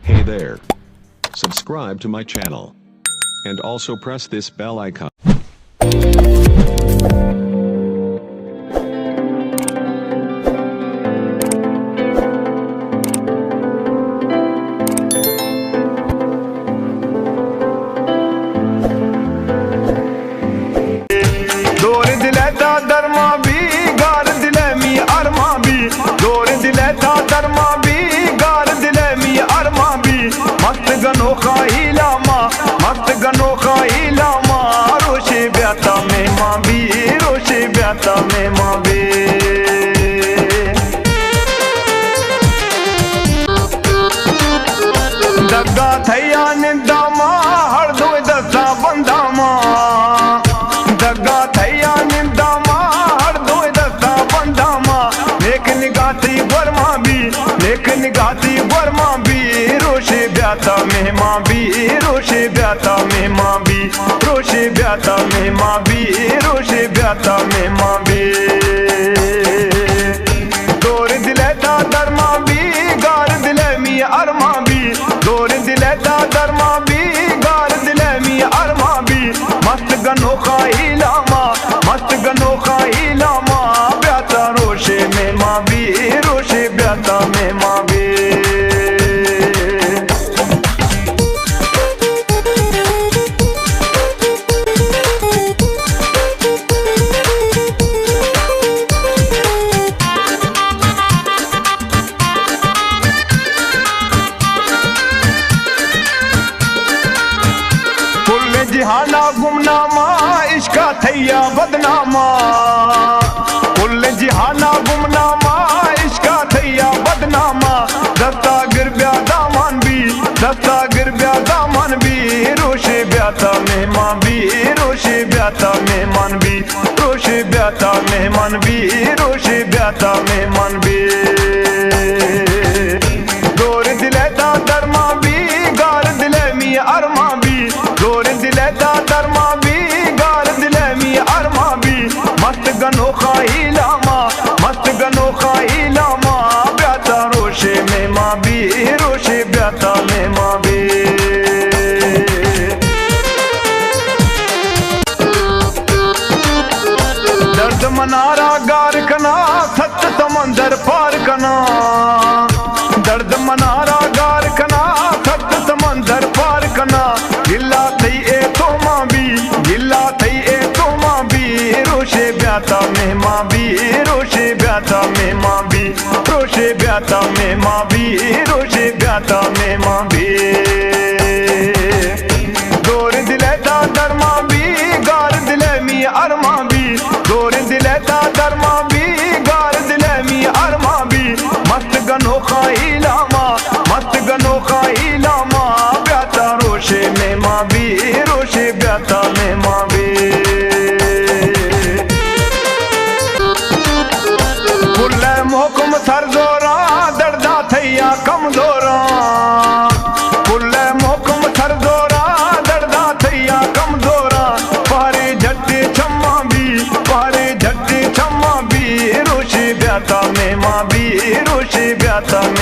Hey there. Subscribe to my channel. And also press this bell icon. दौर दिले दा दरमा भी गार दिले मी अरमा भी दौर दिले दा दरमा भी गार दिले मी अरमा भी मस्त गनो खाई लामा मस्त गनो खाई लामा रोशे ब्याता में मां भी रोशे ब्याता में मां भी दगा थैया निंदा मां हर दो दसा बंदा मां दगा थैया निंदा मां हर दो दसा बंदा मां नेक निगाती वर्मा भी नेक निगाती वर्मा भी रोशे ब्याता में मां भी रोशे ब्याता में मां भी रोशे ब्याता में मां भी रोशे ब्याता में मां भी दौर दिले दा दरमा भी गार दिले मी अरमा भी दौर दिले दा दरमा भी गार दिले मी अरमा भी मस्त गनो खाई लामा मस्त गनो खाई लामा ब्याता रोशे में मां भी रोशे ब्याता में मां भी जिहाना गुमनामा इश्का थैया बदनामा कुल जिहाना गुमनामा इश्का थैया बदनामा दस्ता गिर ब्या दामन भी दस्ता गिर ब्या दामन भी रोशे ब्याता में मां भी रोशे ब्याता में मन भी रोशे ब्याता में मन भी रोशे ब्याता में मन भी दौर दिले दा दरमा भी गार दिले मी अरमा भी दौर दिले दा दरमा भी गार दिले मी अरमा भी मस्त गनो खाई लामा मस्त गनो खाई लामा ब्याता रोशे में मां भी रोशे ब्याता में मां भी दर्द मनारा गार कना सत समंदर पार कना दर्द मनारा गार कना सत समंदर पार कना गिल्ला थई ए तो मां भी गिल्ला थई ए तो मां भी रोशे ब्याता में मां भी रोशे ब्याता में मां भी रोशे ब्याता में मां भी रोशे ब्याता में मां भी दौर दिले दा दरमा भी गार दिले मी अरमा भी दौर दिले दा दरमा भी गार दिले मी अरमा भी मस्त गनो खाई लामा मस्त गनो खाई लामा ब्याता रोशे में मां भी रोशे ब्याता में मां भी फुल्ले मोहकुम सर जोरा दर्दा थैया कमजोरा फुल्ले मोहकुम सर जोरा दर्दा थैया कमजोरा पारे झट्टे छम्मा भी पारे झट्टे छम्मा भी रोशे ब्याता में मां भी रोशे ब्याता में